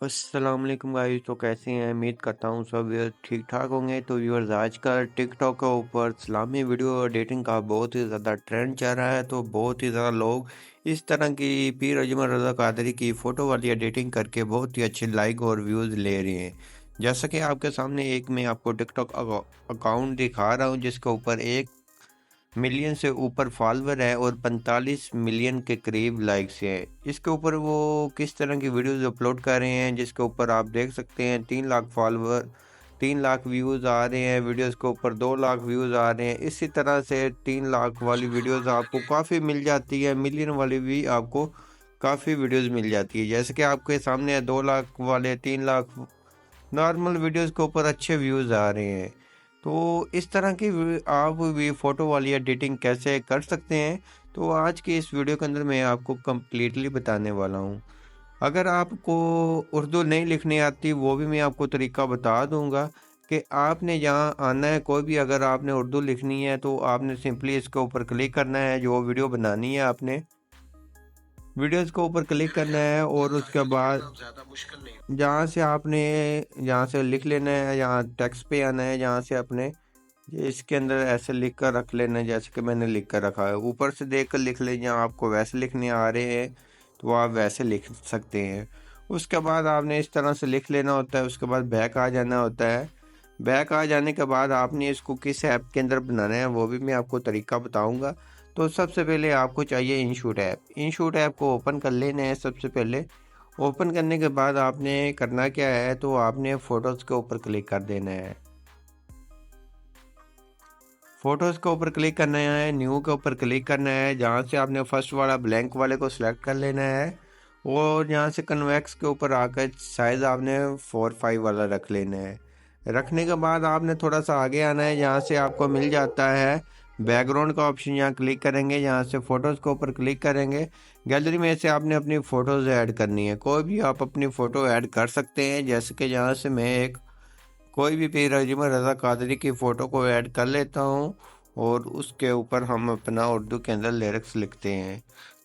अस्सलाम वालेकुम गाइस। तो कैसे हैं? उम्मीद करता हूँ सब ठीक ठाक होंगे। तो व्यूअर्स, आजकल टिकटॉक के ऊपर इस्लामी वीडियो एडिटिंग का बहुत ही ज़्यादा ट्रेंड चल रहा है। तो बहुत ही ज़्यादा लोग इस तरह की पीर अजमल रज़ा कादरी की फ़ोटो वाली एडिटिंग करके बहुत ही अच्छे लाइक और व्यूज़ ले रहे हैं। जैसा कि आपके सामने एक मैं आपको टिकटॉक अकाउंट दिखा रहा हूँ जिसके ऊपर 1 मिलियन से ऊपर फॉलोवर है और 45 मिलियन के करीब लाइक्स हैं। इसके ऊपर वो किस तरह की वीडियोस अपलोड कर रहे हैं, जिसके ऊपर आप देख सकते हैं 3 लाख फॉलोवर, 3 लाख व्यूज़ आ रहे हैं। वीडियोस के ऊपर 2 लाख व्यूज़ आ रहे हैं। इसी तरह से 3 लाख वाली वीडियोस आपको काफ़ी मिल जाती है, मिलियन वाली भी आपको काफ़ी वीडियोस मिल जाती है। जैसे कि आपके सामने 2 लाख वाले, 3 लाख नॉर्मल वीडियोस के ऊपर अच्छे व्यूज़ आ रहे हैं। तो इस तरह की आप भी फ़ोटो वाली एडिटिंग कैसे कर सकते हैं, तो आज की इस वीडियो के अंदर मैं आपको कम्प्लीटली बताने वाला हूँ। अगर आपको उर्दू नहीं लिखनी आती, वो भी मैं आपको तरीका बता दूंगा कि आपने यहाँ आना है। कोई भी अगर आपने उर्दू लिखनी है तो आपने सिंपली इसके ऊपर क्लिक करना है। जो वीडियो बनानी है आपने वीडियोस के ऊपर क्लिक करना है और उसके बाद जहाँ से आपने जहाँ से लिख लेना है, यहाँ टेक्स्ट पे आना है। जहाँ से अपने ये इसके अंदर ऐसे लिख कर रख लेना है, जैसे कि मैंने लिख कर रखा है। ऊपर से देख कर लिख ले, जहाँ आपको वैसे लिखने आ रहे हैं तो आप वैसे लिख सकते हैं। उसके बाद आपने इस तरह से लिख लेना होता है। उसके बाद बैक आ जाना होता है। बैक आ जाने के बाद आपने इसको किस ऐप के अंदर बनाना है वो भी मैं आपको तरीका बताऊंगा। तो सबसे पहले आपको चाहिए इनशूट ऐप। इनशूट ऐप को ओपन कर लेना है। सबसे पहले ओपन करने के बाद आपने करना क्या है, तो आपने फ़ोटोज़ के ऊपर क्लिक कर देना है। फ़ोटोज़ के ऊपर क्लिक करना है, न्यू के ऊपर क्लिक करना है। जहाँ से आपने फर्स्ट वाला ब्लैंक वाले को सिलेक्ट कर लेना है और यहाँ से कन्वेक्स के ऊपर आकर साइज़ आपने 4:5 वाला रख लेना है। रखने के बाद आपने थोड़ा सा आगे आना है। यहाँ से आपको मिल जाता है बैकग्राउंड का ऑप्शन। यहाँ क्लिक करेंगे, यहाँ से फ़ोटोज़ के ऊपर क्लिक करेंगे। गैलरी में से आपने अपनी फ़ोटोज़ ऐड करनी है। कोई भी आप अपनी फ़ोटो ऐड कर सकते हैं। जैसे कि यहाँ से मैं एक कोई भी पीर अजमल रज़ा कादरी की फ़ोटो को ऐड कर लेता हूँ और उसके ऊपर हम अपना उर्दू के अंदर लिरिक्स लिखते हैं।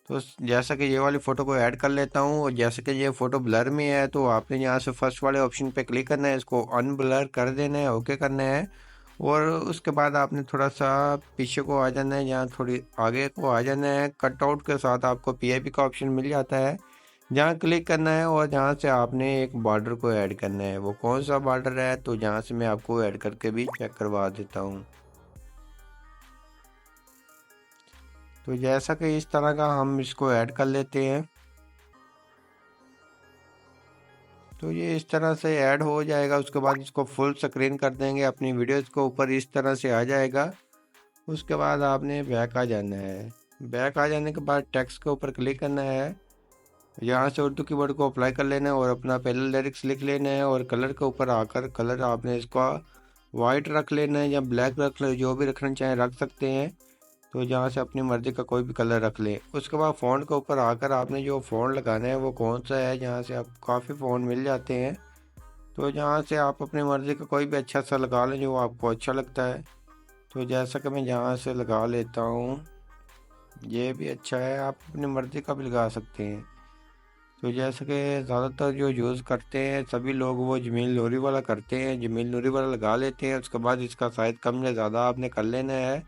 तो जैसा कि ये वाली फ़ोटो को ऐड कर लेता हूँ और जैसे कि ये फ़ोटो ब्लर में है तो आपने यहाँ से फर्स्ट वाले ऑप्शन पे क्लिक करना है, इसको अनब्लर कर देना है, ओके करना है। और उसके बाद आपने थोड़ा सा पीछे को आ जाना है, यहाँ थोड़ी आगे को आ जाना है। कटआउट के साथ आपको पीआईपी का ऑप्शन मिल जाता है, जहाँ क्लिक करना है और जहाँ से आपने एक बॉर्डर को ऐड करना है। वो कौन सा बॉर्डर है, तो जहाँ से मैं आपको ऐड करके भी चेक करवा देता हूँ। तो जैसा कि इस तरह का हम इसको ऐड कर लेते हैं, तो ये इस तरह से ऐड हो जाएगा। उसके बाद इसको फुल स्क्रीन कर देंगे, अपनी वीडियोस के ऊपर इस तरह से आ जाएगा। उसके बाद आपने बैक आ जाना है। बैक आ जाने के बाद टेक्स्ट के ऊपर क्लिक करना है। यहाँ से उर्दू कीवर्ड को अप्लाई कर लेना है और अपना पहले लिरिक्स लिख लेना है। और कलर के ऊपर आकर कलर आपने इसका वाइट रख लेना है या ब्लैक रख ले, जो भी रखना चाहें रख सकते हैं। तो जहाँ से अपनी मर्ज़ी का कोई भी कलर रख लें। उसके बाद फ़ॉन्ट के ऊपर आकर आपने जो फ़ॉन्ट लगाना है वो कौन सा है, जहाँ से आप काफ़ी फ़ॉन्ट मिल जाते हैं। तो जहाँ से आप अपनी मर्ज़ी का कोई भी अच्छा सा लगा लें जो आपको अच्छा लगता है। तो जैसा कि मैं यहाँ से लगा लेता हूँ, ये भी अच्छा है, आप अपनी मर्ज़ी का भी लगा सकते हैं। तो जैसे कि ज़्यादातर जो यूज़ करते हैं सभी लोग वो जमील नूरी वाला करते हैं, जमील नूरी वाला लगा लेते हैं। उसके बाद इसका साइज़ कम या ज़्यादा आपने कर लेना है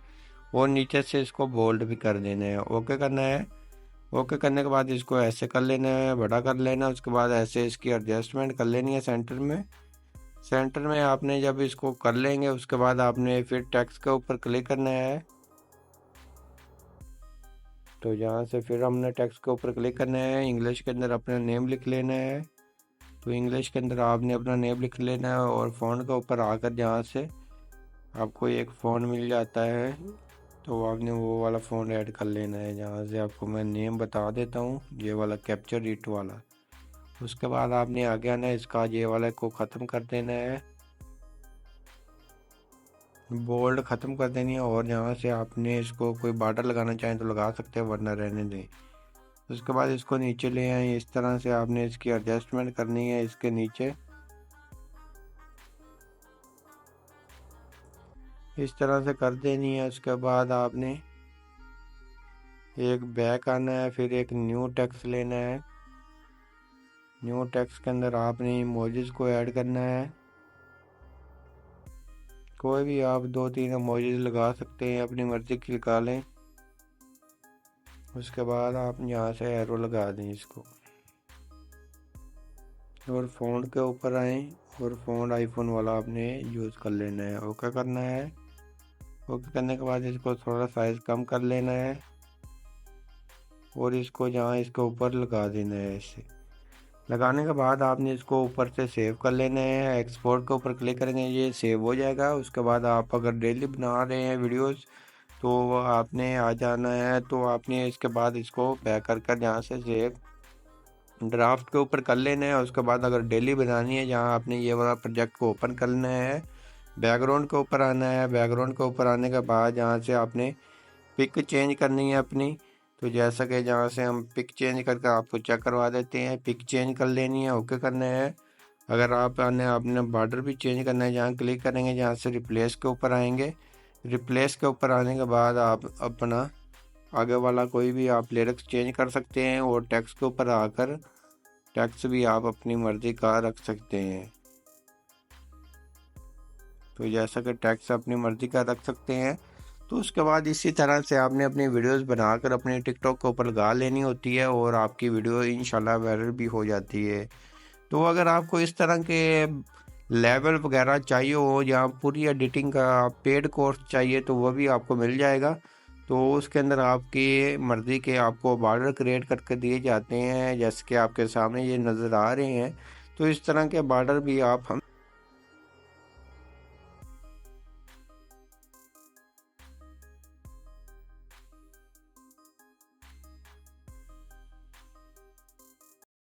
और नीचे से इसको बोल्ड भी कर देना है, ओके करना है। ओके करने के बाद इसको ऐसे कर लेना है, बड़ा कर लेना। उसके बाद ऐसे इसकी एडजस्टमेंट कर लेनी है सेंटर में। सेंटर में आपने जब इसको कर लेंगे उसके बाद आपने फिर टेक्स्ट के ऊपर क्लिक करना है। तो यहाँ से फिर हमने टेक्स्ट के ऊपर क्लिक करना है, इंग्लिश के अंदर अपना नेम लिख लेना है। तो इंग्लिश के अंदर आपने अपना नेम लिख लेना है और फ़ॉन्ट के ऊपर आकर जहाँ से आपको एक फ़ॉन्ट मिल जाता है तो आपने वो वाला फ़ॉन्ट ऐड कर लेना है। जहाँ से आपको मैं नेम बता देता हूँ, ये वाला कैप्चर इट वाला। उसके बाद आपने आगे आना है, इसका ये वाला को ख़त्म कर देना है, बोल्ड ख़त्म कर देनी है। और यहाँ से आपने इसको कोई बॉर्डर लगाना चाहें तो लगा सकते हैं, वरना रहने दें। उसके बाद इसको नीचे ले आए, इस तरह से आपने इसकी एडजस्टमेंट करनी है। इसके नीचे इस तरह से कर देनी है। उसके बाद आपने एक बैक आना है, फिर एक न्यू टेक्स्ट लेना है। न्यू टेक्स्ट के अंदर आपने इमोजीज को ऐड करना है। कोई भी आप 2-3 इमोजीज लगा सकते हैं, अपनी मर्जी की लगा लें। उसके बाद आप यहाँ से एरो लगा दें इसको, और फ़ॉन्ट के ऊपर आए और फ़ॉन्ट आईफोन वाला आपने यूज़ कर लेना है। ओके करना है। ओके करने के बाद इसको थोड़ा साइज़ कम कर लेना है और इसको जहाँ इसके ऊपर लगा देना है। ऐसे लगाने के बाद आपने इसको ऊपर से सेव कर लेना है। एक्सपोर्ट के ऊपर क्लिक करेंगे, ये सेव हो जाएगा। उसके बाद आप अगर डेली बना रहे हैं वीडियोस तो आपने आ जाना है, तो आपने इसके बाद इसको बैक कर यहाँ से सेव ड्राफ्ट के ऊपर कर लेना है। उसके बाद अगर डेली बनानी है, जहाँ आपने ये वाला प्रोजेक्ट को ओपन करना है, बैकग्राउंड के ऊपर आना है। बैकग्राउंड के ऊपर आने के बाद यहाँ से आपने पिक चेंज करनी है अपनी। तो जैसा कि जहाँ से हम पिक चेंज करके आपको चेक करवा देते हैं, पिक चेंज कर लेनी है। ओके करना है। अगर आपने बॉर्डर भी चेंज करना है, जहाँ क्लिक करेंगे, जहाँ से रिप्लेस के ऊपर आएंगे, रिप्लेस के ऊपर आने के बाद आप अपना आगे वाला कोई भी आप लिरिक्स चेंज कर सकते हैं, और टेक्स्ट के ऊपर आकर टेक्स्ट भी आप अपनी मर्जी का रख सकते हैं। तो जैसा कि टेक्स्ट अपनी मर्जी का रख सकते हैं। तो उसके बाद इसी तरह से आपने अपनी वीडियोस बनाकर अपने टिकटॉक के ऊपर लगा लेनी होती है, और आपकी वीडियो इंशाल्लाह वायरल भी हो जाती है। तो अगर आपको इस तरह के लेवल वगैरह चाहिए हो, या पूरी एडिटिंग का पेड कोर्स चाहिए, तो वह भी आपको मिल जाएगा। तो उसके अंदर आपकी मर्ज़ी के आपको बॉर्डर क्रिएट करके दिए जाते हैं, जैसे कि आपके सामने ये नज़र आ रहे हैं। तो इस तरह के बॉर्डर भी आप हम